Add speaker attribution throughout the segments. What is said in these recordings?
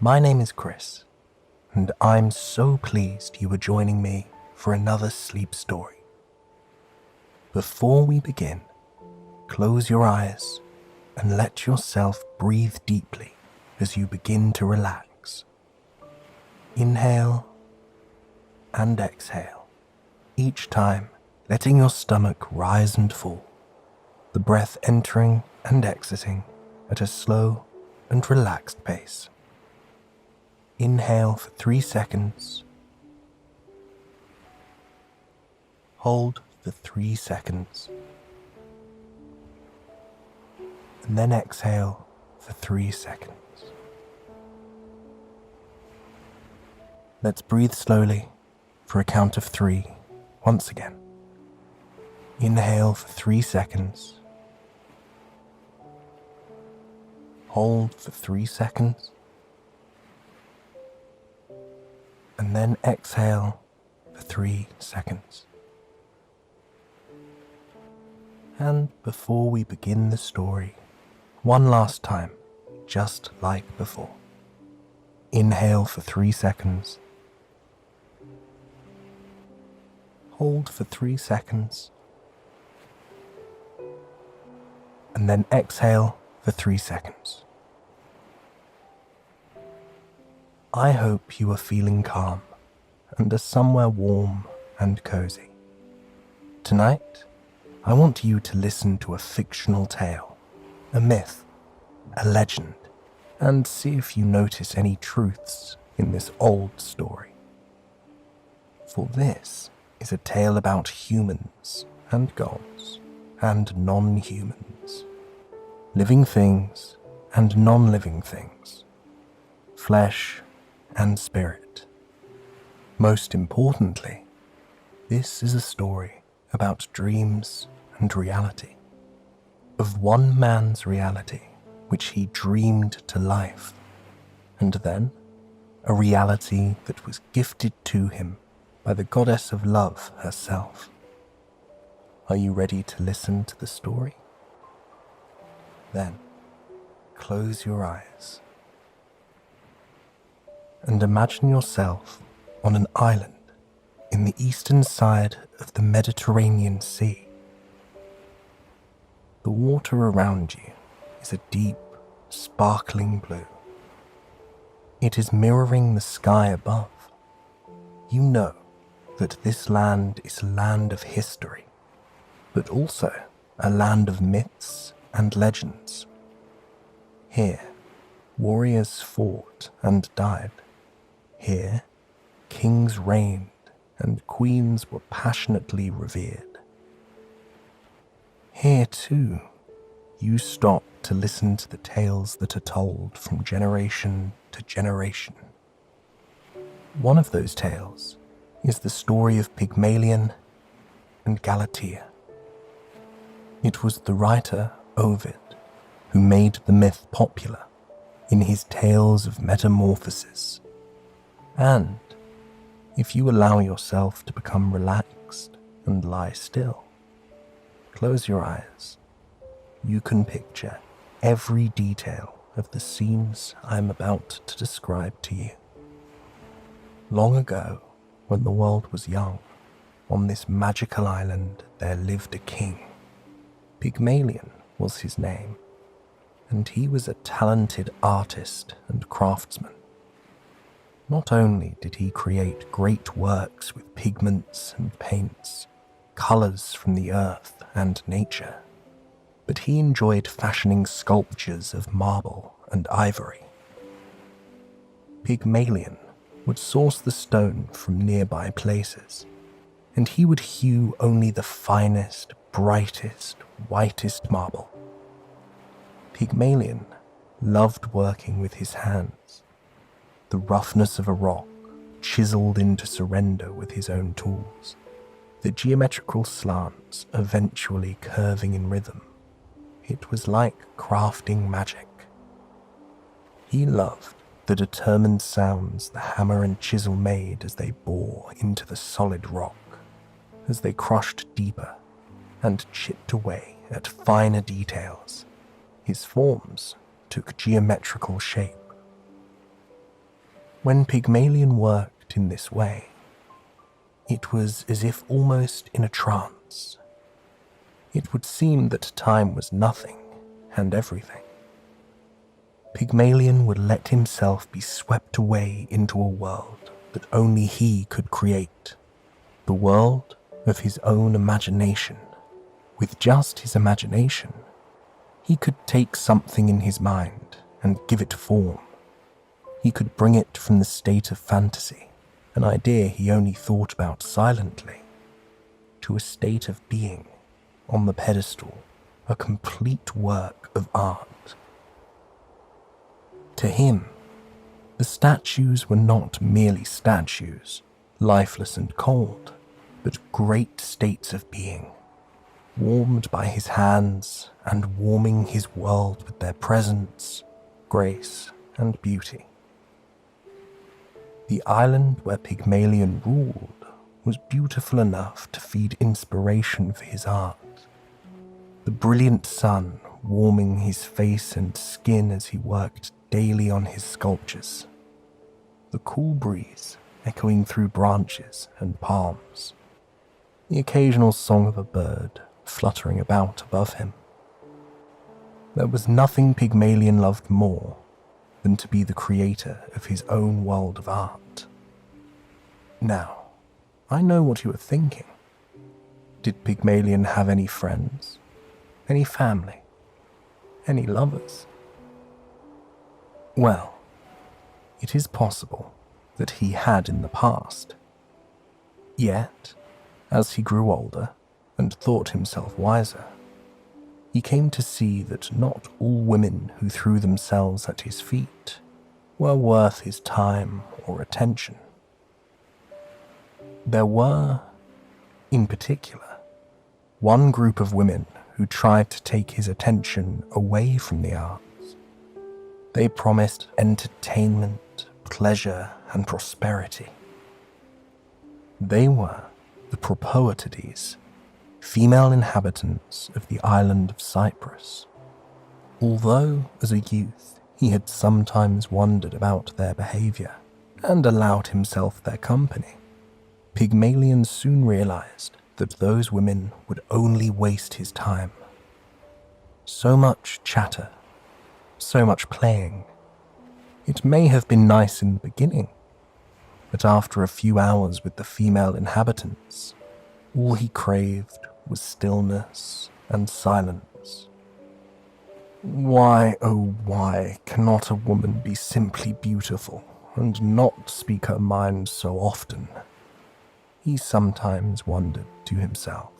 Speaker 1: My name is Chris, and I'm so pleased you are joining me for another sleep story. Before we begin, close your eyes and let yourself breathe deeply as you begin to relax. Inhale and exhale, each time letting your stomach rise and fall, the breath entering and exiting at a slow and relaxed pace. Inhale for 3 seconds. Hold for 3 seconds. And then exhale for 3 seconds. Let's breathe slowly for a count of 3 once again. Inhale for 3 seconds. Hold for 3 seconds. And then exhale for 3 seconds. And before we begin the story, one last time, just like before. Inhale for 3 seconds. Hold for 3 seconds. And then exhale for 3 seconds. I hope you are feeling calm and are somewhere warm and cozy. Tonight, I want you to listen to a fictional tale, a myth, a legend, and see if you notice any truths in this old story. For this is a tale about humans and gods and non-humans, living things and non-living things, flesh and spirit. Most importantly, this is a story about dreams and reality, of one man's reality which he dreamed to life, and then a reality that was gifted to him by the goddess of love herself. Are you ready to listen to the story? Then, close your eyes and imagine yourself on an island in the eastern side of the Mediterranean Sea. The water around you is a deep, sparkling blue. It is mirroring the sky above. You know that this land is a land of history, but also a land of myths and legends. Here, warriors fought and died. Here, kings reigned and queens were passionately revered. Here, too, you stop to listen to the tales that are told from generation to generation. One of those tales is the story of Pygmalion and Galatea. It was the writer Ovid who made the myth popular in his tales of metamorphosis. And if you allow yourself to become relaxed and lie still, close your eyes, you can picture every detail of the scenes I'm about to describe to you. Long ago, when the world was young, on this magical island there lived a king. Pygmalion was his name, and he was a talented artist and craftsman. Not only did he create great works with pigments and paints, colors from the earth and nature, but he enjoyed fashioning sculptures of marble and ivory. Pygmalion would source the stone from nearby places, and he would hew only the finest, brightest, whitest marble. Pygmalion loved working with his hands, the roughness of a rock chiseled into surrender with his own tools, the geometrical slants eventually curving in rhythm. It was like crafting magic. He loved the determined sounds the hammer and chisel made as they bore into the solid rock, as they crushed deeper and chipped away at finer details. His forms took geometrical shape. When Pygmalion worked in this way, it was as if almost in a trance. It would seem that time was nothing and everything. Pygmalion would let himself be swept away into a world that only he could create, the world of his own imagination. With just his imagination, he could take something in his mind and give it form. He could bring it from the state of fantasy, an idea he only thought about silently, to a state of being, on the pedestal, a complete work of art. To him, the statues were not merely statues, lifeless and cold, but great states of being, warmed by his hands and warming his world with their presence, grace, and beauty. The island where Pygmalion ruled was beautiful enough to feed inspiration for his art. The brilliant sun warming his face and skin as he worked daily on his sculptures. The cool breeze echoing through branches and palms. The occasional song of a bird fluttering about above him. There was nothing Pygmalion loved more than to be the creator of his own world of art. Now, I know what you are thinking. Did Pygmalion have any friends? Any family? Any lovers? Well, it is possible that he had in the past. Yet, as he grew older and thought himself wiser, he came to see that not all women who threw themselves at his feet were worth his time or attention. There were, in particular, one group of women who tried to take his attention away from the arts. They promised entertainment, pleasure, and prosperity. They were the Propoetides, female inhabitants of the island of Cyprus. Although, as a youth, he had sometimes wondered about their behavior and allowed himself their company, Pygmalion soon realized that those women would only waste his time. So much chatter, so much playing. It may have been nice in the beginning, but after a few hours with the female inhabitants, all he craved was stillness and silence. Why, oh why, cannot a woman be simply beautiful and not speak her mind so often? He sometimes wondered to himself.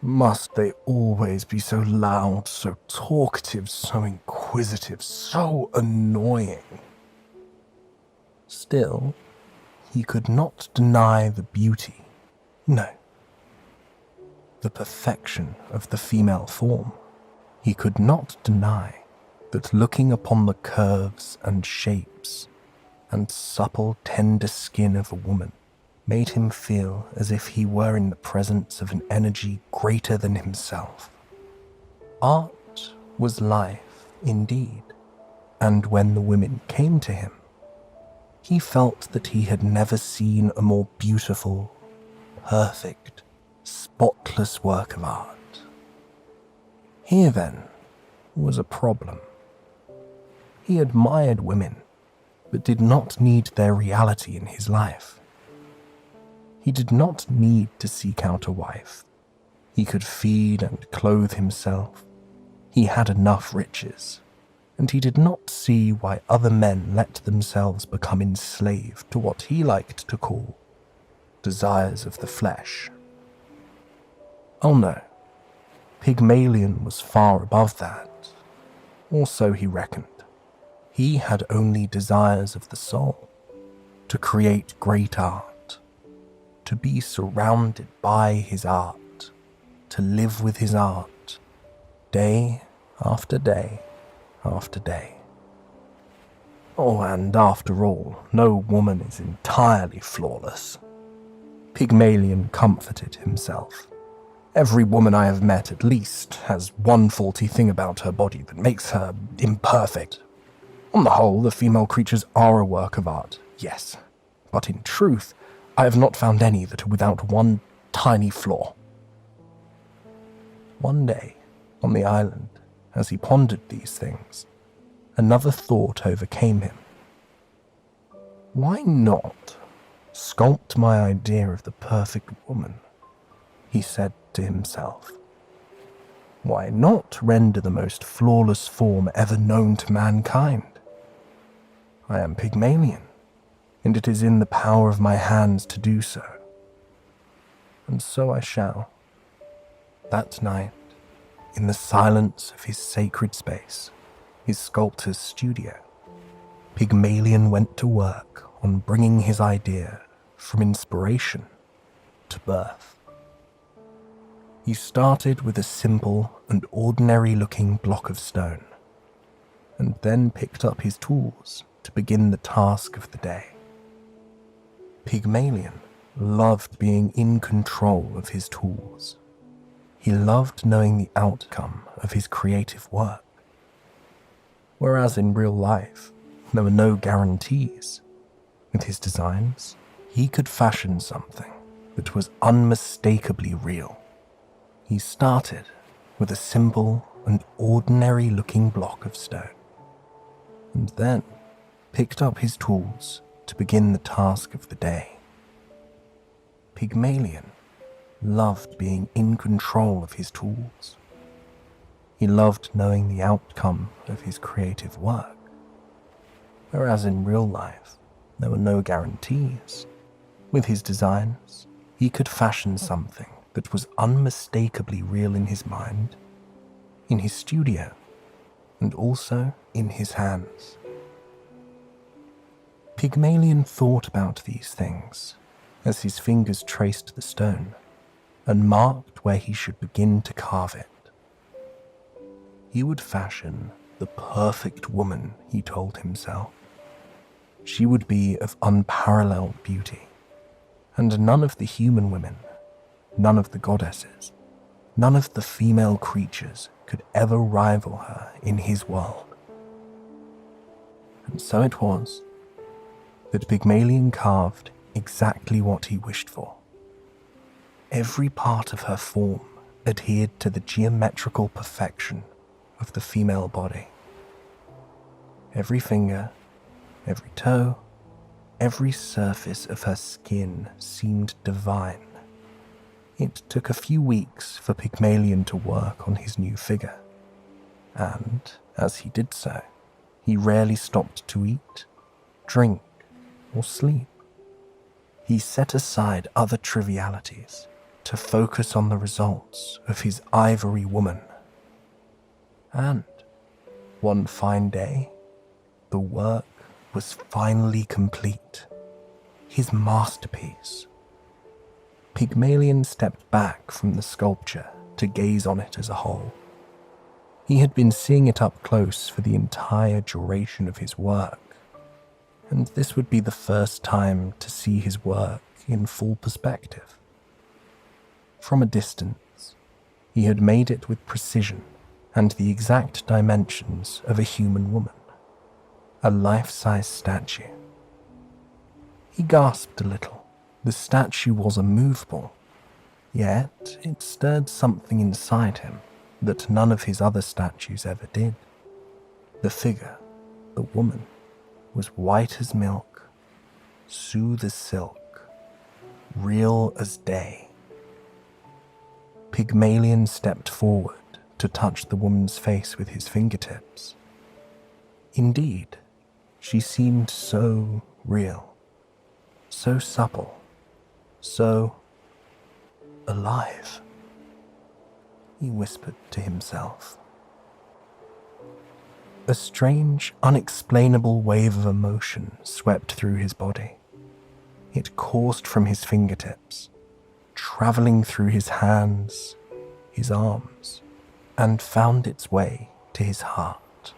Speaker 1: Must they always be so loud, so talkative, so inquisitive, so annoying? Still, he could not deny the beauty, no, the perfection of the female form. He could not deny that looking upon the curves and shapes and supple, tender skin of a woman made him feel as if he were in the presence of an energy greater than himself. Art was life, indeed, and when the women came to him, he felt that he had never seen a more beautiful, perfect, spotless work of art. Here, then, was a problem. He admired women, but did not need their reality in his life. He did not need to seek out a wife. He could feed and clothe himself. He had enough riches, and he did not see why other men let themselves become enslaved to what he liked to call desires of the flesh. Oh no, Pygmalion was far above that, or so he reckoned. He had only desires of the soul, to create great art, to be surrounded by his art, to live with his art, day after day after day. Oh, and after all, no woman is entirely flawless. Pygmalion comforted himself. Every woman I have met at least has one faulty thing about her body that makes her imperfect. On the whole, the female creatures are a work of art, yes. But in truth, I have not found any that are without one tiny flaw. One day, on the island, as he pondered these things, another thought overcame him. Why not sculpt my idea of the perfect woman? He said to himself. Why not render the most flawless form ever known to mankind? I am Pygmalion, and it is in the power of my hands to do so. And so I shall. That night, in the silence of his sacred space, his sculptor's studio, Pygmalion went to work on bringing his idea from inspiration to birth. He started with a simple and ordinary-looking block of stone, and then picked up his tools to begin the task of the day. Pygmalion loved being in control of his tools. He loved knowing the outcome of his creative work. Whereas in real life, there were no guarantees. With his designs, he could fashion something that was unmistakably real. He started with a simple and ordinary-looking block of stone, and then picked up his tools to begin the task of the day. Pygmalion loved being in control of his tools. He loved knowing the outcome of his creative work. Whereas in real life, there were no guarantees. With his designs, he could fashion something that was unmistakably real in his mind, in his studio, and also in his hands. Pygmalion thought about these things as his fingers traced the stone and marked where he should begin to carve it. He would fashion the perfect woman, he told himself. She would be of unparalleled beauty, and none of the human women, none of the goddesses, none of the female creatures could ever rival her in his world. And so it was that Pygmalion carved exactly what he wished for. Every part of her form adhered to the geometrical perfection of the female body. Every finger, every toe, every surface of her skin seemed divine. It took a few weeks for Pygmalion to work on his new figure, and as he did so, he rarely stopped to eat, drink, or sleep. He set aside other trivialities to focus on the results of his ivory woman. And one fine day, the work was finally complete. His masterpiece. Pygmalion stepped back from the sculpture to gaze on it as a whole. He had been seeing it up close for the entire duration of his work, and this would be the first time to see his work in full perspective. From a distance, he had made it with precision and the exact dimensions of a human woman, a life-size statue. He gasped a little. The statue was immovable, yet it stirred something inside him that none of his other statues ever did. The figure, the woman, was white as milk, smooth as silk, real as day. Pygmalion stepped forward to touch the woman's face with his fingertips. Indeed, she seemed so real, so supple, so alive. He whispered to himself. A strange, unexplainable wave of emotion swept through his body. It coursed from his fingertips, traveling through his hands, his arms, and found its way to his heart.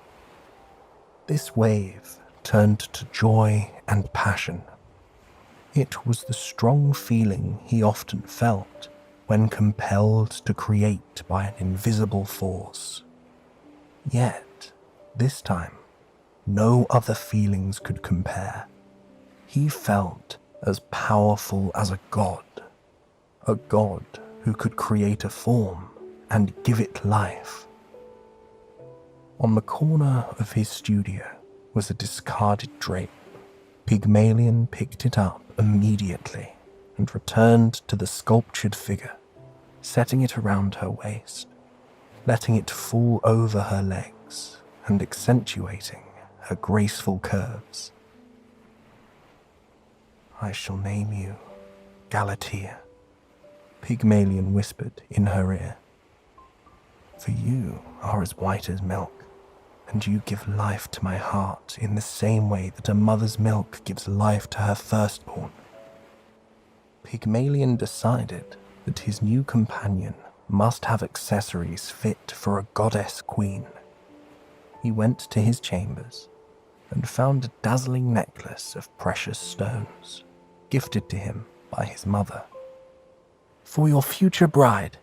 Speaker 1: This wave turned to joy and passion. It was the strong feeling he often felt when compelled to create by an invisible force. Yet, this time, no other feelings could compare. He felt as powerful as a god who could create a form and give it life. On the corner of his studio was a discarded drape. Pygmalion picked it up immediately and returned to the sculptured figure, setting it around her waist, letting it fall over her legs and accentuating her graceful curves. "I shall name you Galatea," Pygmalion whispered in her ear. "For you are as white as milk, and you give life to my heart in the same way that a mother's milk gives life to her firstborn." Pygmalion decided that his new companion must have accessories fit for a goddess queen. He went to his chambers and found a dazzling necklace of precious stones, gifted to him by his mother. "For your future bride,"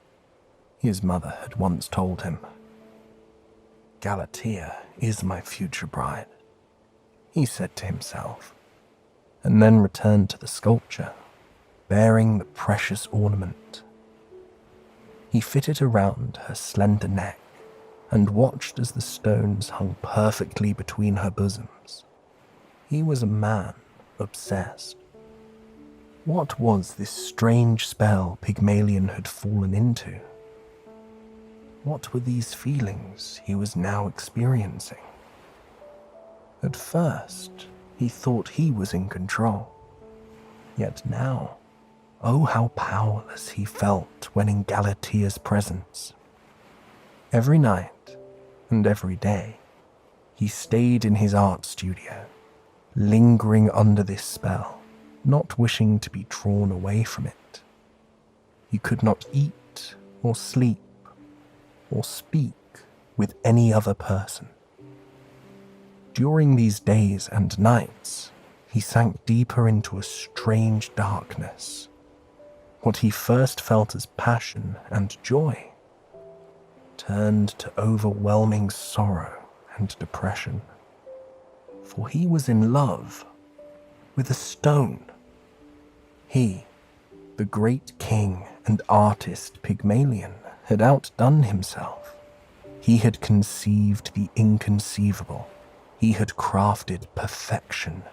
Speaker 1: his mother had once told him. "Galatea is my future bride," he said to himself, and then returned to the sculpture, bearing the precious ornament. He fit it around her slender neck and watched as the stones hung perfectly between her bosoms. He was a man obsessed. What was this strange spell Pygmalion had fallen into? What were these feelings he was now experiencing? At first, he thought he was in control. Yet now, oh how powerless he felt when in Galatea's presence. Every night and every day, he stayed in his art studio, lingering under this spell, not wishing to be drawn away from it. He could not eat or sleep or speak with any other person. During these days and nights, he sank deeper into a strange darkness. What he first felt as passion and joy turned to overwhelming sorrow and depression. For he was in love with a stone. He, the great king and artist Pygmalion, had outdone himself. He had conceived the inconceivable. He had crafted perfection.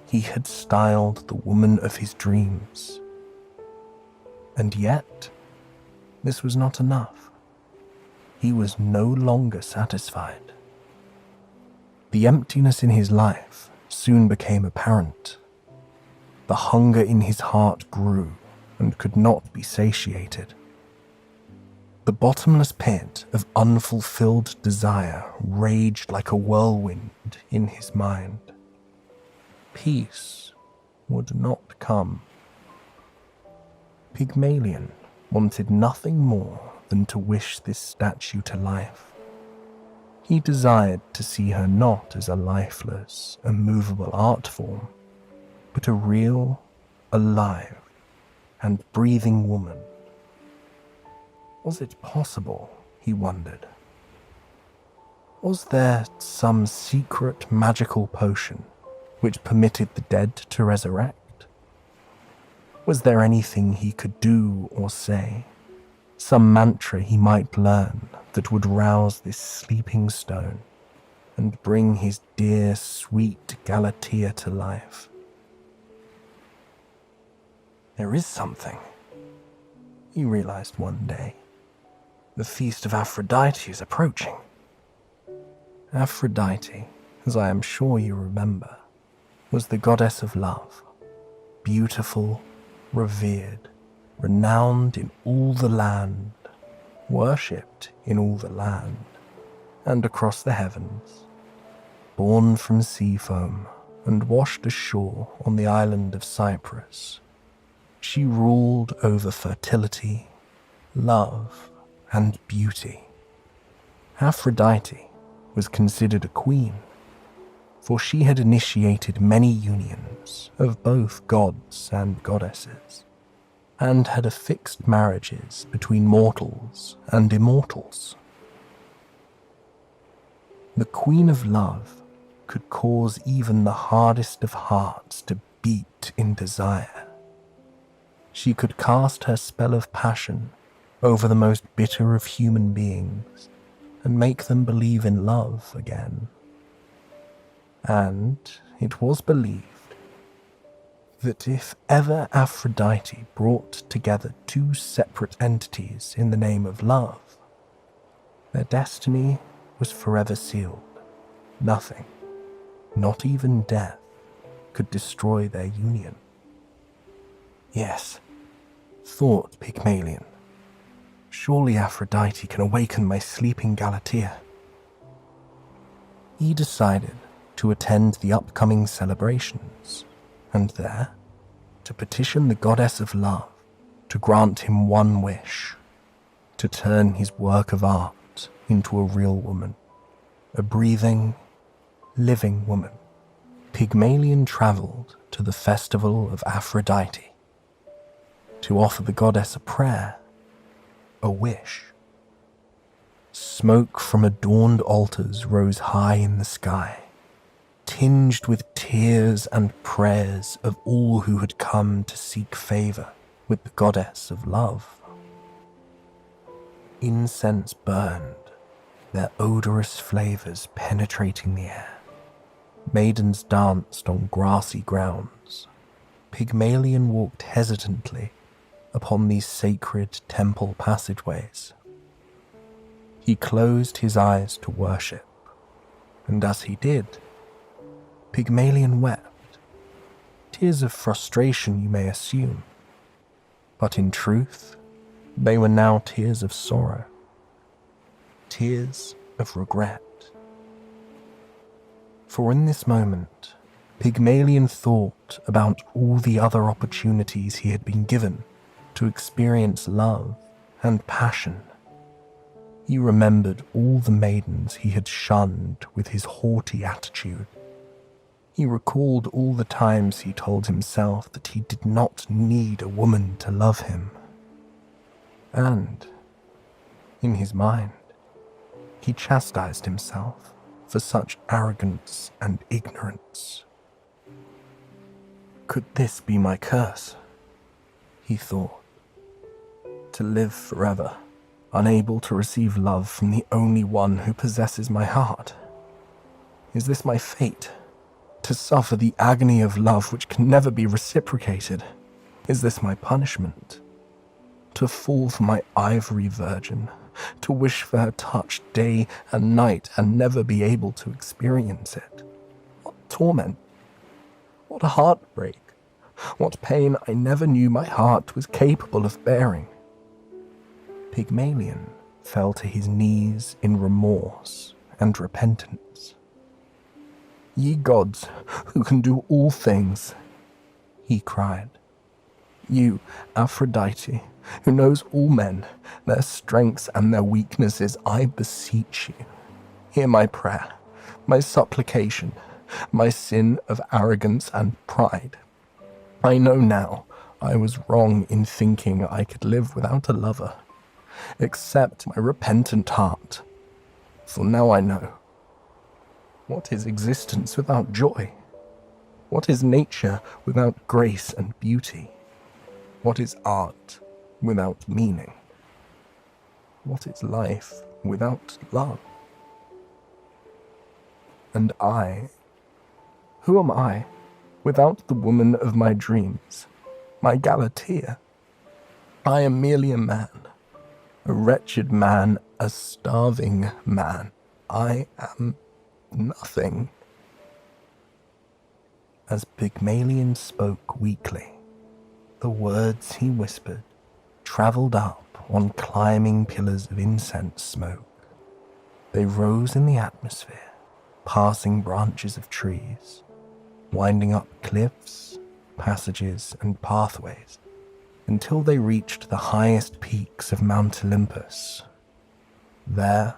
Speaker 1: He had styled the woman of his dreams. And yet, this was not enough. He was no longer satisfied. The emptiness in his life soon became apparent. The hunger in his heart grew and could not be satiated. The bottomless pit of unfulfilled desire raged like a whirlwind in his mind. Peace would not come. Pygmalion wanted nothing more than to wish this statue to life. He desired to see her not as a lifeless, immovable art form, but a real, alive, and breathing woman. Was it possible, he wondered? Was there some secret magical potion which permitted the dead to resurrect? Was there anything he could do or say, some mantra he might learn that would rouse this sleeping stone and bring his dear, sweet Galatea to life? There is something, he realized one day. The feast of Aphrodite is approaching. Aphrodite, as I am sure you remember, was the goddess of love, beautiful, revered, renowned in all the land, worshipped in all the land, and across the heavens, born from sea foam and washed ashore on the island of Cyprus. She ruled over fertility, love, and beauty. Aphrodite was considered a queen, for she had initiated many unions of both gods and goddesses, and had affixed marriages between mortals and immortals. The Queen of Love could cause even the hardest of hearts to beat in desire. She could cast her spell of passion over the most bitter of human beings and make them believe in love again. And it was believed that if ever Aphrodite brought together two separate entities in the name of love, their destiny was forever sealed. Nothing, not even death, could destroy their union. Yes, thought Pygmalion, surely Aphrodite can awaken my sleeping Galatea. He decided to attend the upcoming celebrations, and there, to petition the goddess of love to grant him one wish, to turn his work of art into a real woman, a breathing, living woman. Pygmalion travelled to the festival of Aphrodite to offer the goddess a prayer, a wish. Smoke from adorned altars rose high in the sky, tinged with tears and prayers of all who had come to seek favour with the goddess of love. Incense burned, their odorous flavours penetrating the air. Maidens danced on grassy grounds. Pygmalion walked hesitantly upon these sacred temple passageways. He closed his eyes to worship, and as he did, Pygmalion wept. Tears of frustration, you may assume, but in truth, they were now tears of sorrow, tears of regret. For in this moment, Pygmalion thought about all the other opportunities he had been given to experience love and passion. He remembered all the maidens he had shunned with his haughty attitude. He recalled all the times he told himself that he did not need a woman to love him. And, in his mind, he chastised himself for such arrogance and ignorance. Could this be my curse? He thought. To live forever, unable to receive love from the only one who possesses my heart. Is this my fate? To suffer the agony of love which can never be reciprocated? Is this my punishment? To fall for my ivory virgin, to wish for her touch day and night and never be able to experience it? What torment! What heartbreak! What pain I never knew my heart was capable of bearing. Pygmalion fell to his knees in remorse and repentance. Ye gods, who can do all things, he cried. You, Aphrodite, who knows all men, their strengths and their weaknesses, I beseech you, hear my prayer, my supplication, my sin of arrogance and pride. I know now I was wrong in thinking I could live without a lover. Accept my repentant heart, for now I know. What is existence without joy? What is nature without grace and beauty? What is art without meaning? What is life without love? And I, who am I without the woman of my dreams, my Galatea? I am merely a man, a wretched man, a starving man. I am nothing. As Pygmalion spoke weakly, the words he whispered travelled up on climbing pillars of incense smoke. They rose in the atmosphere, passing branches of trees, winding up cliffs, passages, and pathways, until they reached the highest peaks of Mount Olympus. There,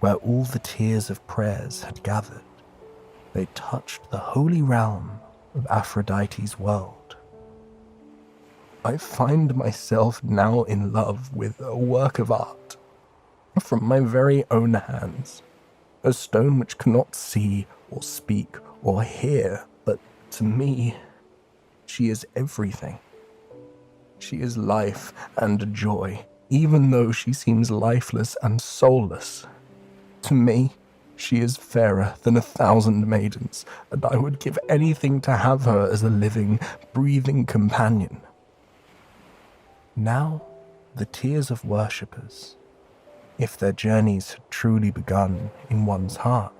Speaker 1: where all the tears of prayers had gathered, they touched the holy realm of Aphrodite's world. I find myself now in love with a work of art from my very own hands. a stone which cannot see or speak or hear, but to me, she is everything. She is life and joy, even though she seems lifeless and soulless. To me, she is fairer than 1,000 maidens, and I would give anything to have her as a living, breathing companion. Now, the tears of worshippers, if their journeys had truly begun in one's heart,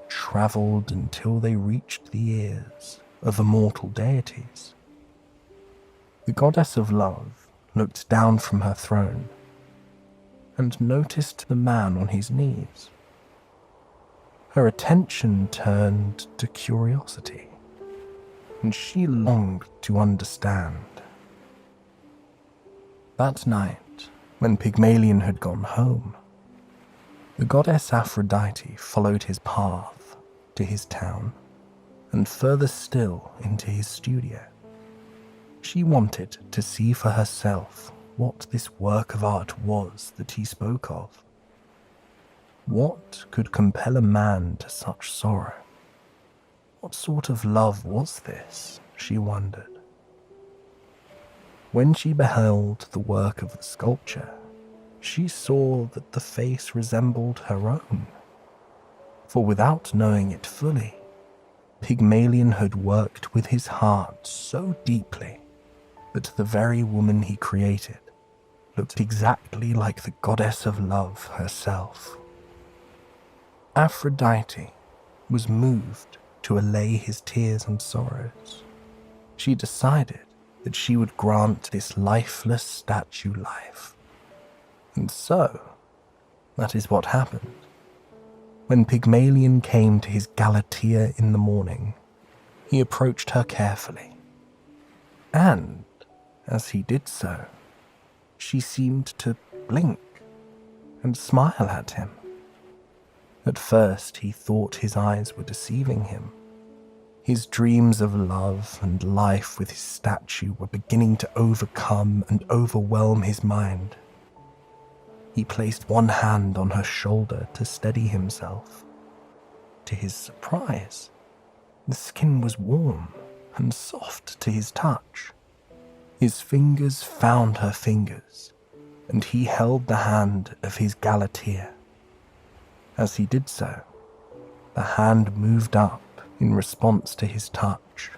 Speaker 1: travelled until they reached the ears of immortal deities. The goddess of love looked down from her throne and noticed the man on his knees. Her attention turned to curiosity, and she longed to understand. That night, when Pygmalion had gone home, the goddess Aphrodite followed his path to his town and further still into his studio. She wanted to see for herself what this work of art was that he spoke of. What could compel a man to such sorrow? What sort of love was this, she wondered. When she beheld the work of the sculpture, she saw that the face resembled her own. For without knowing it fully, Pygmalion had worked with his heart so deeply that the very woman he created looked exactly like the goddess of love herself. Aphrodite was moved to allay his tears and sorrows. She decided that she would grant this lifeless statue life. And so, that is what happened. When Pygmalion came to his Galatea in the morning, he approached her carefully. And, as he did so, she seemed to blink and smile at him. At first, he thought his eyes were deceiving him. His dreams of love and life with his statue were beginning to overcome and overwhelm his mind. He placed one hand on her shoulder to steady himself. To his surprise, the skin was warm and soft to his touch. His fingers found her fingers, and he held the hand of his Galatea. As he did so, the hand moved up in response to his touch.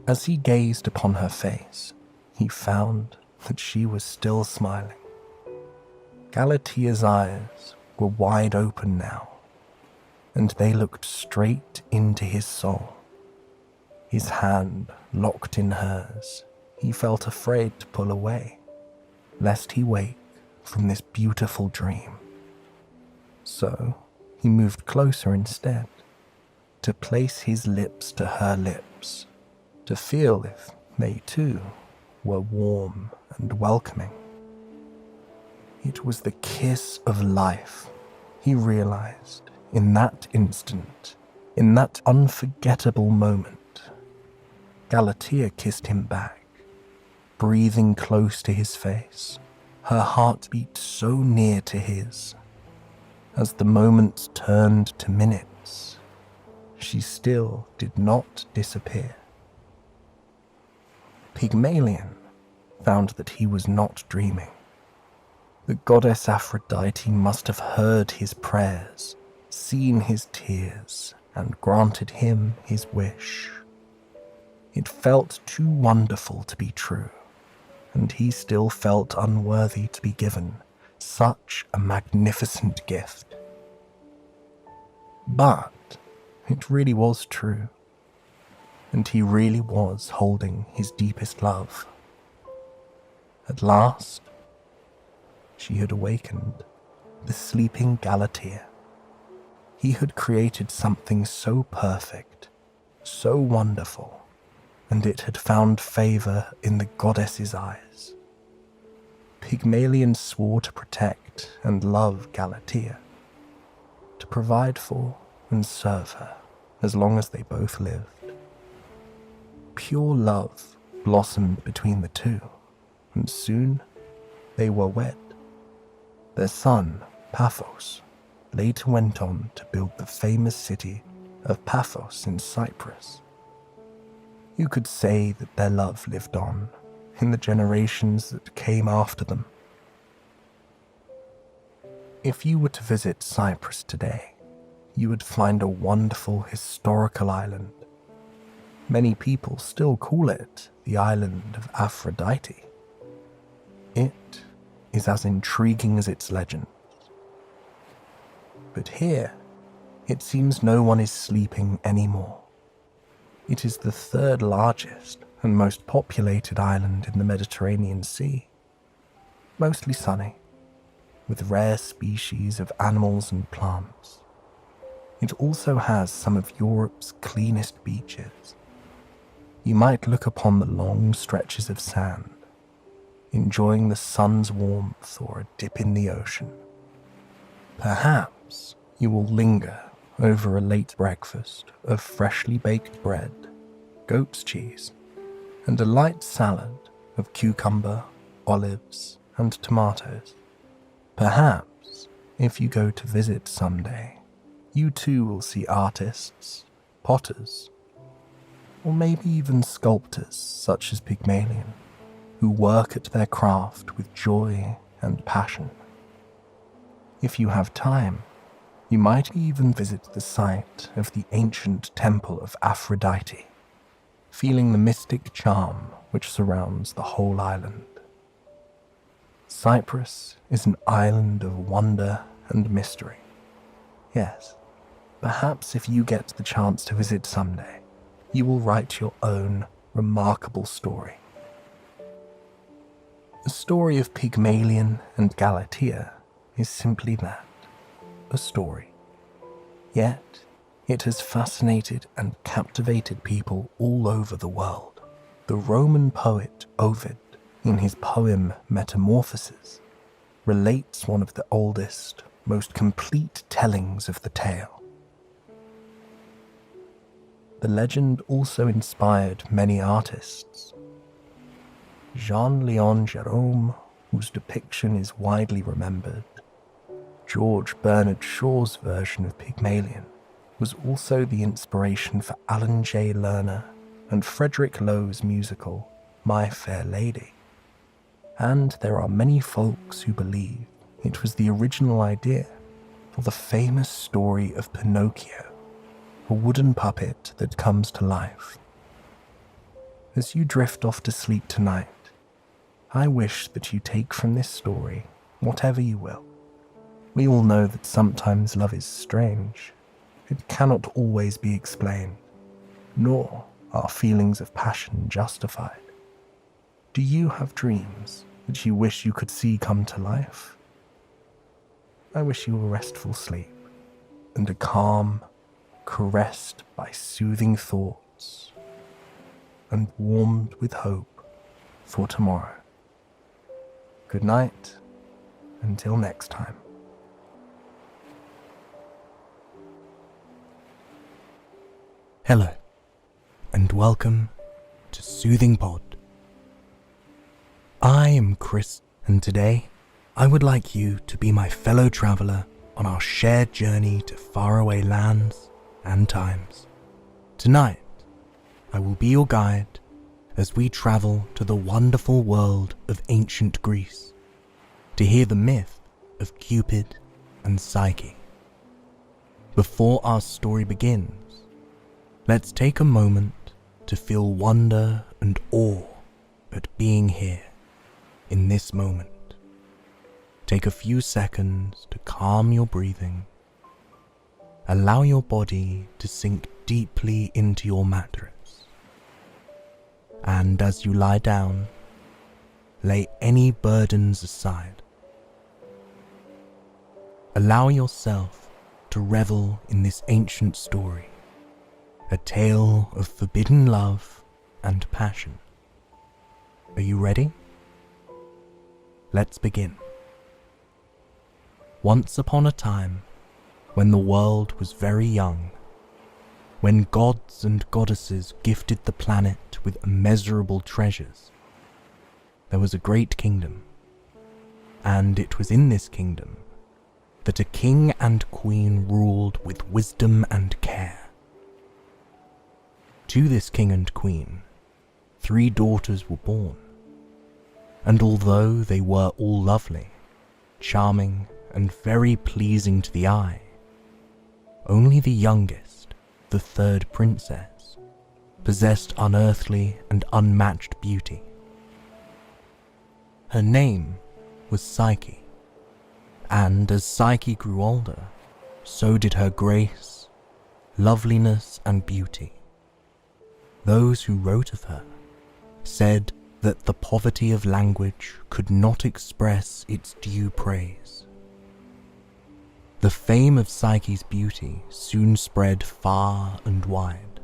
Speaker 1: As he gazed upon her face, he found that she was still smiling. Galatea's eyes were wide open now, and they looked straight into his soul. His hand locked in hers, he felt afraid to pull away, lest he wake from this beautiful dream. So he moved closer instead, to place his lips to her lips, to feel if they too were warm and welcoming. It was the kiss of life, he realized in that instant, in that unforgettable moment. Galatea kissed him back, breathing close to his face, her heart beat so near to his. As the moments turned to minutes, she still did not disappear. Pygmalion found that he was not dreaming. The goddess Aphrodite must have heard his prayers, seen his tears, and granted him his wish. It felt too wonderful to be true, and he still felt unworthy to be given such a magnificent gift. But it really was true, and he really was holding his deepest love. At last, she had awakened the sleeping Galatea. He had created something so perfect, so wonderful, and it had found favor in the goddess's eyes. Pygmalion swore to protect and love Galatea, to provide for and serve her as long as they both lived. Pure love blossomed between the two, and soon they were wed. Their son, Paphos, later went on to build the famous city of Paphos in Cyprus. You could say that their love lived on in the generations that came after them. If you were to visit Cyprus today, you would find a wonderful historical island. Many people still call it the island of Aphrodite. It is as intriguing as its legend. But here, it seems no one is sleeping anymore. It is the third largest and most populated island in the Mediterranean Sea, mostly sunny, with rare species of animals and plants. It also has some of Europe's cleanest beaches. You might look upon the long stretches of sand, enjoying the sun's warmth or a dip in the ocean. Perhaps you will linger over a late breakfast of freshly baked bread, goat's cheese, and a light salad of cucumber, olives, and tomatoes. Perhaps, if you go to visit someday, you too will see artists, potters, or maybe even sculptors such as Pygmalion, who work at their craft with joy and passion. If you have time, you might even visit the site of the ancient temple of Aphrodite, feeling the mystic charm which surrounds the whole island. Cyprus is an island of wonder and mystery. Yes, perhaps if you get the chance to visit someday, you will write your own remarkable story. The story of Pygmalion and Galatea is simply that, a story. Yet, it has fascinated and captivated people all over the world. The Roman poet Ovid, in his poem Metamorphoses, relates one of the oldest, most complete tellings of the tale. The legend also inspired many artists. Jean-Léon Gérôme, whose depiction is widely remembered, George Bernard Shaw's version of Pygmalion was also the inspiration for Alan J. Lerner and Frederick Lowe's musical My Fair Lady. And there are many folks who believe it was the original idea for the famous story of Pinocchio, a wooden puppet that comes to life. As you drift off to sleep tonight, I wish that you take from this story whatever you will. We all know that sometimes love is strange. It cannot always be explained, nor are feelings of passion justified. Do you have dreams that you wish you could see come to life? I wish you a restful sleep and a calm, caressed by soothing thoughts and warmed with hope for tomorrow. Good night, until next time. Hello, and welcome to Soothing Pod. I am Chris, and today I would like you to be my fellow traveller on our shared journey to faraway lands and times. Tonight, I will be your guide as we travel to the wonderful world of ancient Greece to hear the myth of Cupid and Psyche. Before our story begins, let's take a moment to feel wonder and awe at being here in this moment. Take a few seconds to calm your breathing. Allow your body to sink deeply into your mattress. And as you lie down, lay any burdens aside. Allow yourself to revel in this ancient story, a tale of forbidden love and passion. Are you ready? Let's begin. Once upon a time, when the world was very young, when gods and goddesses gifted the planet with immeasurable treasures, there was a great kingdom, and it was in this kingdom that a king and queen ruled with wisdom and care. To this king and queen, 3 daughters were born, and although they were all lovely, charming, and very pleasing to the eye, only the youngest, the 3rd princess, possessed unearthly and unmatched beauty. Her name was Psyche, and as Psyche grew older, so did her grace, loveliness, and beauty. Those who wrote of her said that the poverty of language could not express its due praise. The fame of Psyche's beauty soon spread far and wide.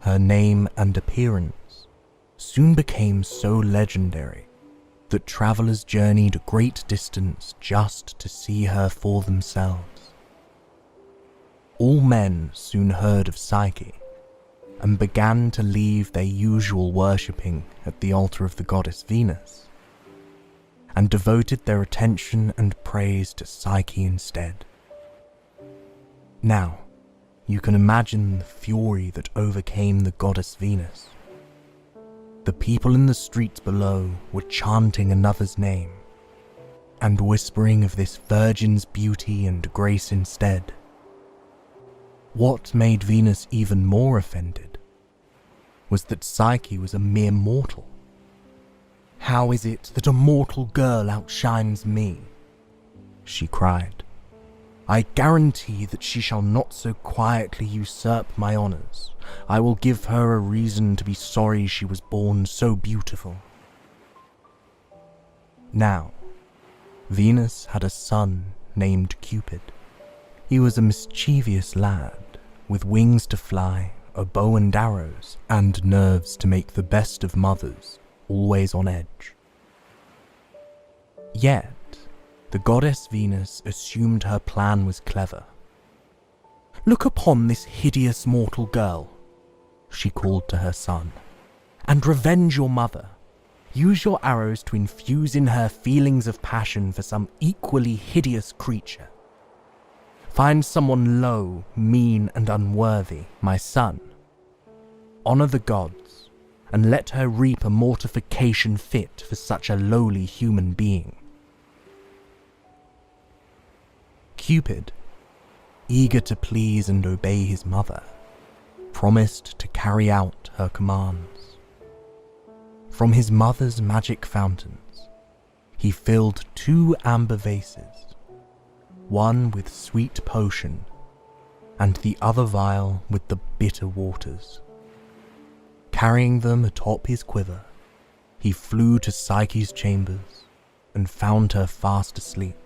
Speaker 1: Her name and appearance soon became so legendary that travelers journeyed a great distance just to see her for themselves. All men soon heard of Psyche and began to leave their usual worshipping at the altar of the goddess Venus, and devoted their attention and praise to Psyche instead. Now, you can imagine the fury that overcame the goddess Venus. The people in the streets below were chanting another's name, and whispering of this virgin's beauty and grace instead. What made Venus even more offended was that Psyche was a mere mortal. "How is it that a mortal girl outshines me?" she cried. "I guarantee that she shall not so quietly usurp my honors. I will give her a reason to be sorry she was born so beautiful." Now, Venus had a son named Cupid. He was a mischievous lad, with wings to fly, a bow and arrows, and nerves to make the best of mothers, always on edge. Yet, the goddess Venus assumed her plan was clever. "Look upon this hideous mortal girl," she called to her son, "and revenge your mother. Use your arrows to infuse in her feelings of passion for some equally hideous creature. Find someone low, mean, and unworthy, my son. Honor the gods, and let her reap a mortification fit for such a lowly human being." Cupid, eager to please and obey his mother, promised to carry out her commands. From his mother's magic fountains, he filled 2 amber vases, one with sweet potion, and the other vial with the bitter waters. Carrying them atop his quiver, he flew to Psyche's chambers and found her fast asleep.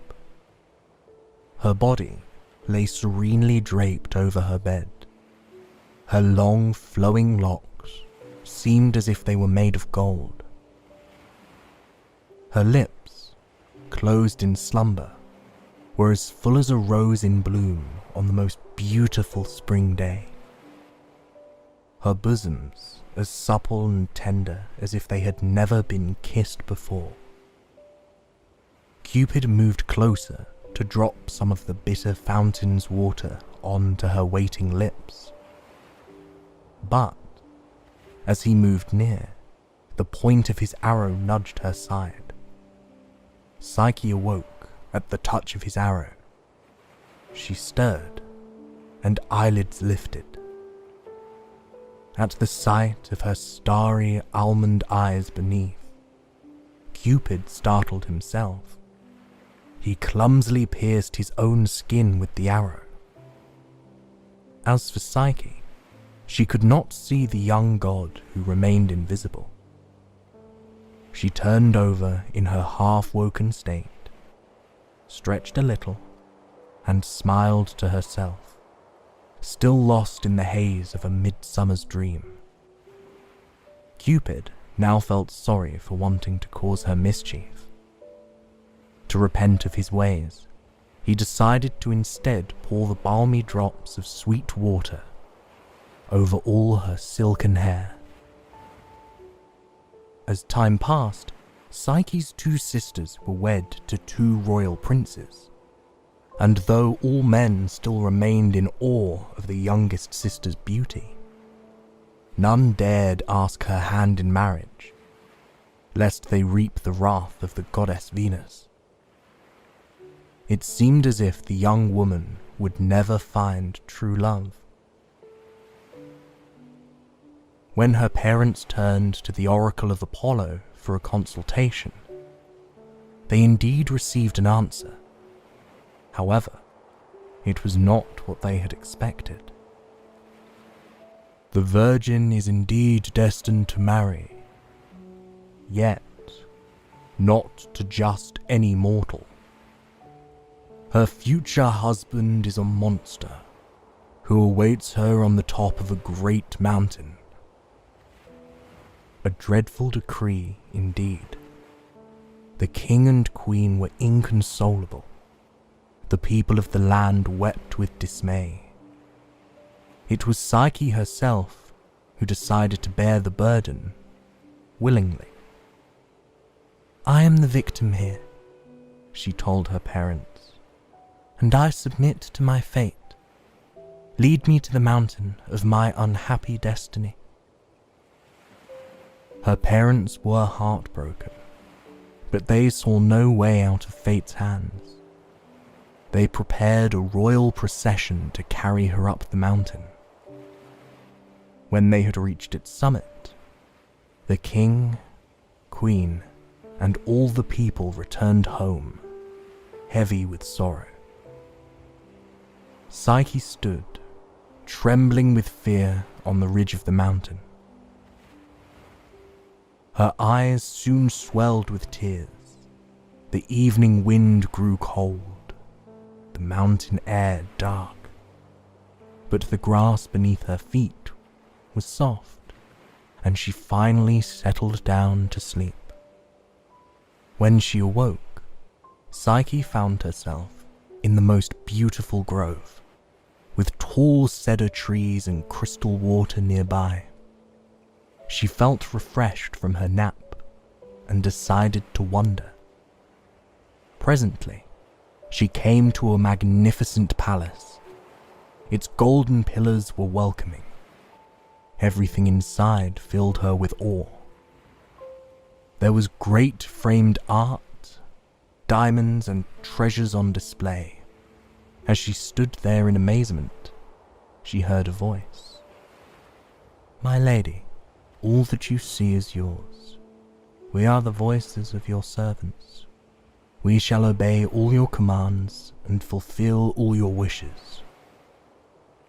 Speaker 1: Her body lay serenely draped over her bed. Her long, flowing locks seemed as if they were made of gold. Her lips, closed in slumber, were as full as a rose in bloom on the most beautiful spring day. Her bosoms as supple and tender as if they had never been kissed before. Cupid moved closer to drop some of the bitter fountain's water onto her waiting lips. But, as he moved near, the point of his arrow nudged her side. Psyche awoke at the touch of his arrow. She stirred, and eyelids lifted. At the sight of her starry almond eyes beneath, Cupid startled himself. He clumsily pierced his own skin with the arrow. As for Psyche, she could not see the young god who remained invisible. She turned over in her half-woken state, stretched a little, and smiled to herself, still lost in the haze of a midsummer's dream. Cupid now felt sorry for wanting to cause her mischief. To repent of his ways, he decided to instead pour the balmy drops of sweet water over all her silken hair. As time passed, Psyche's 2 sisters were wed to 2 royal princes. and though all men still remained in awe of the youngest sister's beauty, none dared ask her hand in marriage, lest they reap the wrath of the goddess Venus. It seemed as if the young woman would never find true love. When her parents turned to the oracle of Apollo for a consultation, they indeed received an answer. However, it was not what they had expected. The virgin is indeed destined to marry, yet not to just any mortal. Her future husband is a monster who awaits her on the top of a great mountain. A dreadful decree indeed. The king and queen were inconsolable. The people of the land wept with dismay. It was Psyche herself who decided to bear the burden willingly. "I am the victim here," she told her parents, "and I submit to my fate. Lead me to the mountain of my unhappy destiny." Her parents were heartbroken, but they saw no way out of fate's hands. They prepared a royal procession to carry her up the mountain. When they had reached its summit, the king, queen, and all the people returned home, heavy with sorrow. Psyche stood, trembling with fear, on the ridge of the mountain. Her eyes soon swelled with tears. The evening wind grew cold, the mountain air dark, but the grass beneath her feet was soft, and she finally settled down to sleep. When she awoke, Psyche found herself in the most beautiful grove, with tall cedar trees and crystal water nearby. She felt refreshed from her nap and decided to wander. Presently, she came to a magnificent palace. Its golden pillars were welcoming. Everything inside filled her with awe. There was great framed art, diamonds and treasures on display. As she stood there in amazement, she heard a voice. "My lady, all that you see is yours. We are the voices of your servants. We shall obey all your commands and fulfill all your wishes.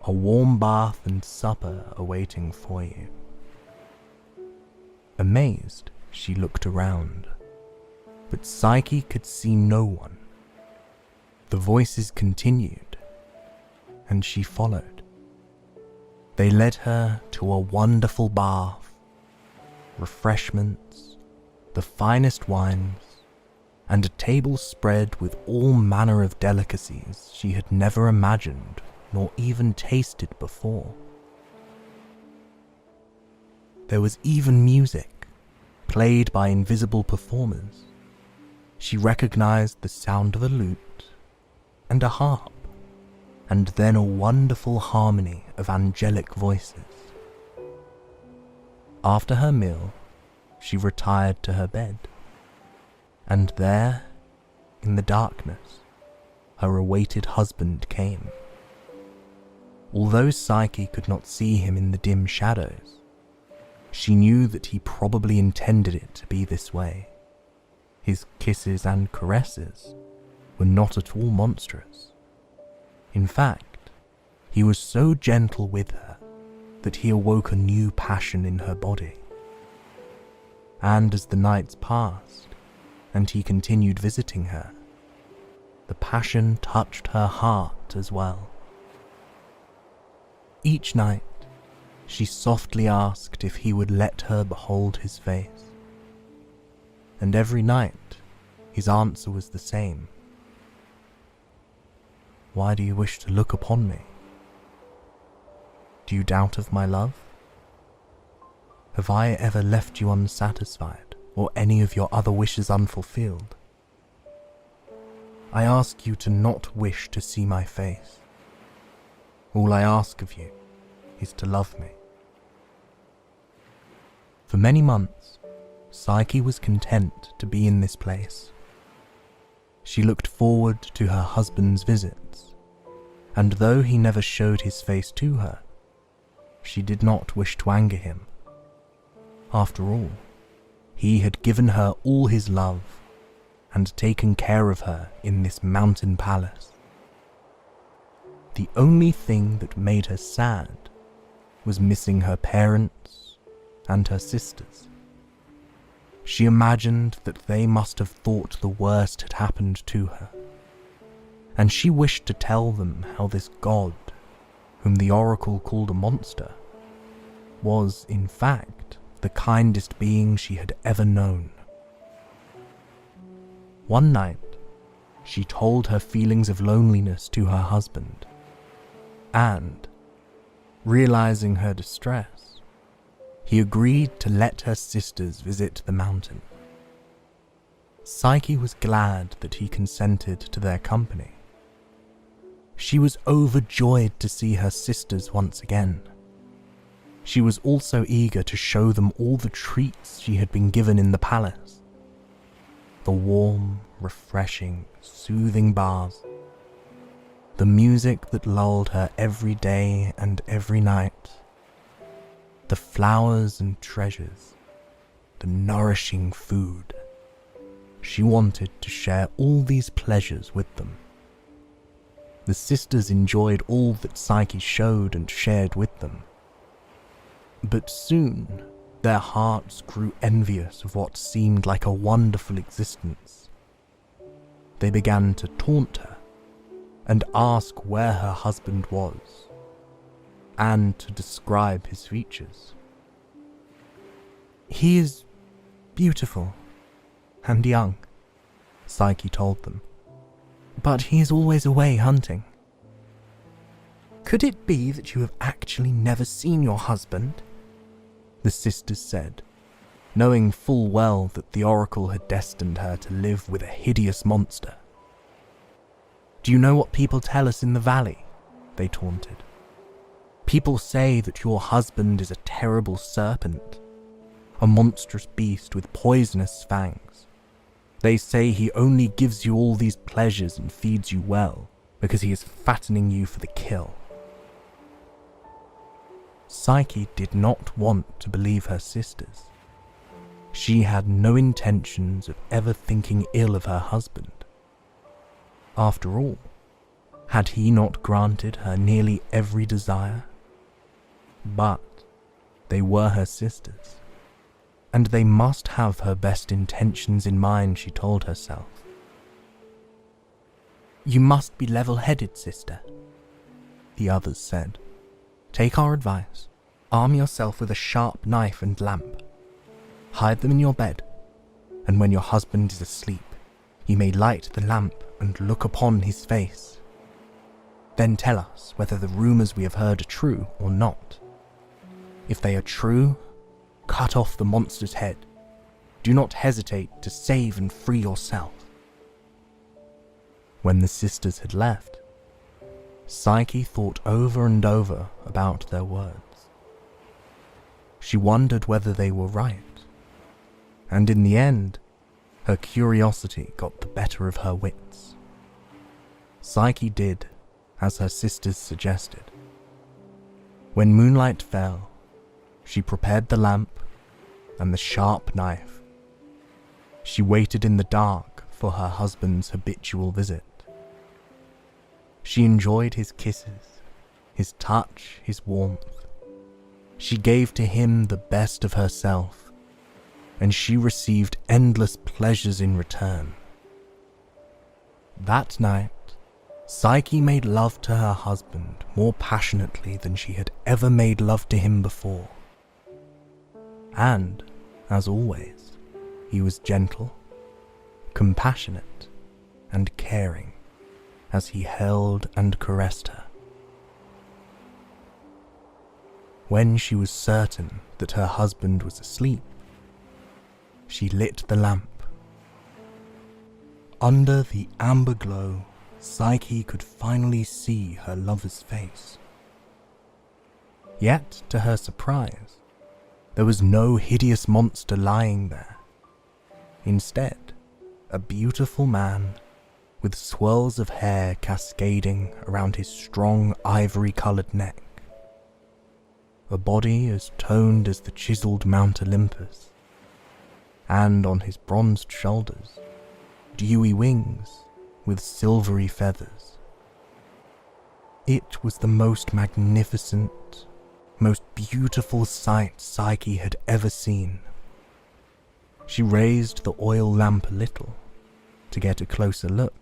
Speaker 1: A warm bath and supper are waiting for you." Amazed, she looked around, but Psyche could see no one. The voices continued, and she followed. They led her to a wonderful bath, refreshments, the finest wines, and a table spread with all manner of delicacies she had never imagined nor even tasted before. There was even music, played by invisible performers. She recognized the sound of a lute and a harp, and then a wonderful harmony of angelic voices. After her meal, she retired to her bed, and there, in the darkness, her awaited husband came. Although Psyche could not see him in the dim shadows, she knew that he probably intended it to be this way. His kisses and caresses were not at all monstrous. In fact, he was so gentle with her that he awoke a new passion in her body. And as the nights passed, and he continued visiting her, the passion touched her heart as well. Each night, she softly asked if he would let her behold his face. And every night, his answer was the same. "Why do you wish to look upon me? Do you doubt of my love? Have I ever left you unsatisfied, or any of your other wishes unfulfilled? I ask you to not wish to see my face. All I ask of you is to love me." For many months, Psyche was content to be in this place. She looked forward to her husband's visits, and though he never showed his face to her, she did not wish to anger him. After all, he had given her all his love and taken care of her in this mountain palace. The only thing that made her sad was missing her parents and her sisters. She imagined that they must have thought the worst had happened to her, and she wished to tell them how this god, whom the oracle called a monster, was, in fact, the kindest being she had ever known. One night, she told her feelings of loneliness to her husband, and, realizing her distress, he agreed to let her sisters visit the mountain. Psyche was glad that he consented to their company. She was overjoyed to see her sisters once again. She was also eager to show them all the treats she had been given in the palace. The warm, refreshing, soothing baths, the music that lulled her every day and every night, the flowers and treasures, the nourishing food. She wanted to share all these pleasures with them. The sisters enjoyed all that Psyche showed and shared with them. But soon, their hearts grew envious of what seemed like a wonderful existence. They began to taunt her and ask where her husband was, and to describe his features. "He is beautiful and young," Psyche told them, "but he is always away hunting." "Could it be that you have actually never seen your husband?" the sisters said, knowing full well that the oracle had destined her to live with a hideous monster. "Do you know what people tell us in the valley?" they taunted. "People say that your husband is a terrible serpent, a monstrous beast with poisonous fangs. They say he only gives you all these pleasures and feeds you well because he is fattening you for the kill." Psyche did not want to believe her sisters. She had no intentions of ever thinking ill of her husband. After all, had he not granted her nearly every desire? But they were her sisters, and they must have her best intentions in mind, she told herself. "You must be level-headed, sister," the others said. "Take our advice. Arm yourself with a sharp knife and lamp. Hide them in your bed, and when your husband is asleep, you may light the lamp and look upon his face. Then tell us whether the rumors we have heard are true or not. If they are true, cut off the monster's head. Do not hesitate to save and free yourself." When the sisters had left, Psyche thought over and over about their words. She wondered whether they were right, and in the end, her curiosity got the better of her wits. Psyche did as her sisters suggested. When moonlight fell, she prepared the lamp and the sharp knife. She waited in the dark for her husband's habitual visit. She enjoyed his kisses, his touch, his warmth. She gave to him the best of herself, and she received endless pleasures in return. That night, Psyche made love to her husband more passionately than she had ever made love to him before. And, as always, he was gentle, compassionate, and caring as he held and caressed her. When she was certain that her husband was asleep, she lit the lamp. Under the amber glow, Psyche could finally see her lover's face. Yet, to her surprise, there was no hideous monster lying there. Instead, a beautiful man with swirls of hair cascading around his strong ivory-coloured neck, a body as toned as the chiselled Mount Olympus, and on his bronzed shoulders, dewy wings with silvery feathers. It was the most magnificent, most beautiful sight Psyche had ever seen. She raised the oil lamp a little to get a closer look.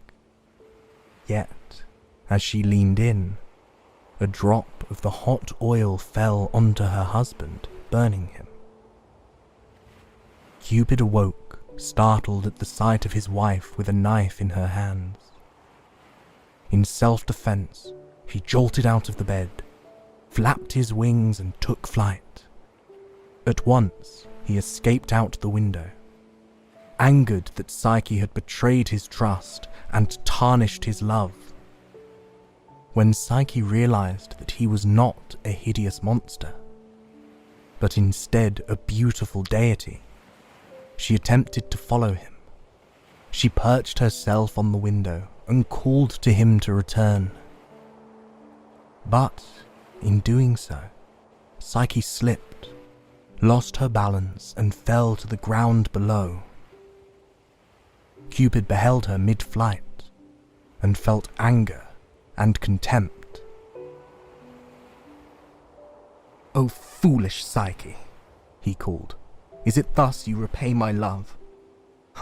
Speaker 1: Yet, as she leaned in, a drop of the hot oil fell onto her husband, burning him. Cupid awoke, startled at the sight of his wife with a knife in her hands. In self-defense, he jolted out of the bed, flapped his wings and took flight. At once, he escaped out the window, angered that Psyche had betrayed his trust and tarnished his love. When Psyche realized that he was not a hideous monster, but instead a beautiful deity, she attempted to follow him. She perched herself on the window and called to him to return. But, in doing so, Psyche slipped, lost her balance and fell to the ground below. Cupid beheld her mid-flight and felt anger and contempt. "O foolish Psyche," he called, "is it thus you repay my love,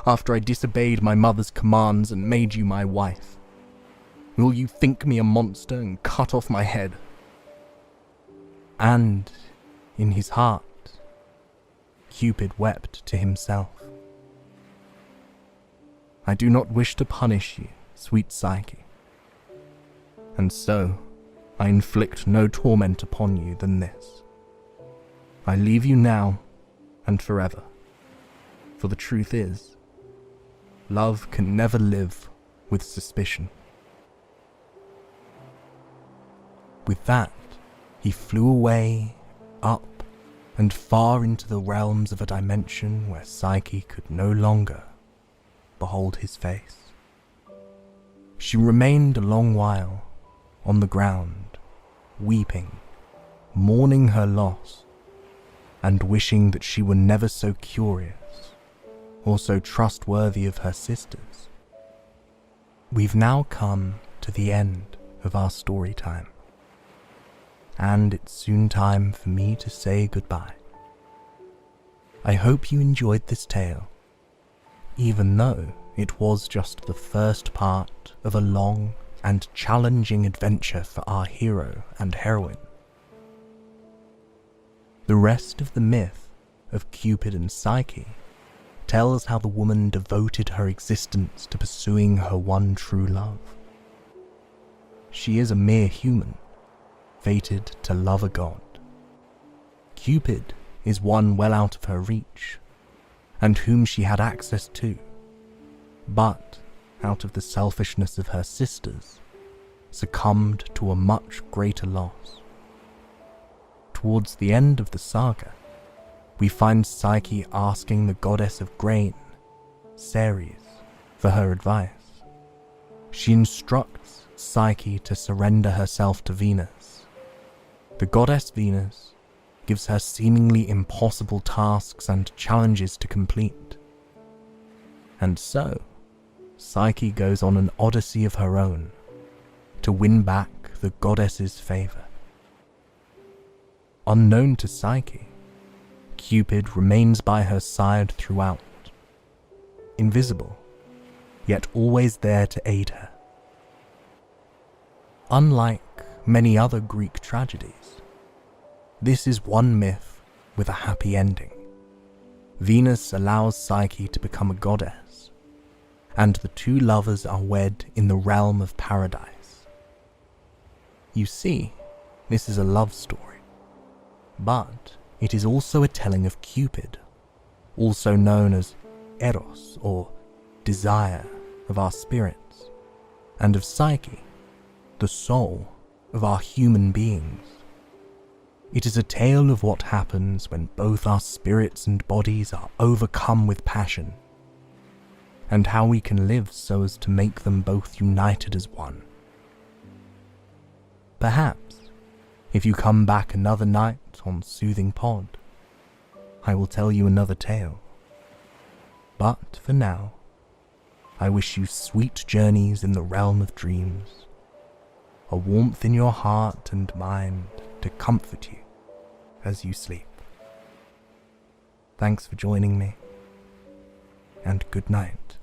Speaker 1: after I disobeyed my mother's commands and made you my wife? Will you think me a monster and cut off my head?" And, in his heart, Cupid wept to himself. "I do not wish to punish you, sweet Psyche, and so I inflict no torment upon you than this. I leave you now and forever, for the truth is, love can never live with suspicion." With that, he flew away, up, and far into the realms of a dimension where Psyche could no longer behold his face. She remained a long while on the ground, weeping, mourning her loss, and wishing that she were never so curious or so trustworthy of her sisters. We've now come to the end of our story time, and it's soon time for me to say goodbye. I hope you enjoyed this tale, even though it was just the first part of a long and challenging adventure for our hero and heroine. The rest of the myth of Cupid and Psyche tells how the woman devoted her existence to pursuing her one true love. She is a mere human, fated to love a god. Cupid is one well out of her reach, and whom she had access to, but, out of the selfishness of her sisters, succumbed to a much greater loss. Towards the end of the saga, we find Psyche asking the goddess of grain, Ceres, for her advice. She instructs Psyche to surrender herself to Venus. The goddess Venus gives her seemingly impossible tasks and challenges to complete. And so, Psyche goes on an odyssey of her own to win back the goddess's favour. Unknown to Psyche, Cupid remains by her side throughout, invisible, yet always there to aid her. Unlike many other Greek tragedies, this is one myth with a happy ending. Venus allows Psyche to become a goddess, and the two lovers are wed in the realm of paradise. You see, this is a love story, but it is also a telling of Cupid, also known as Eros or desire of our spirits, and of Psyche, the soul of our human beings. It is a tale of what happens when both our spirits and bodies are overcome with passion, and how we can live so as to make them both united as one. Perhaps, if you come back another night on Soothing Pod, I will tell you another tale. But for now, I wish you sweet journeys in the realm of dreams, a warmth in your heart and mind to comfort you as you sleep. Thanks for joining me, and good night.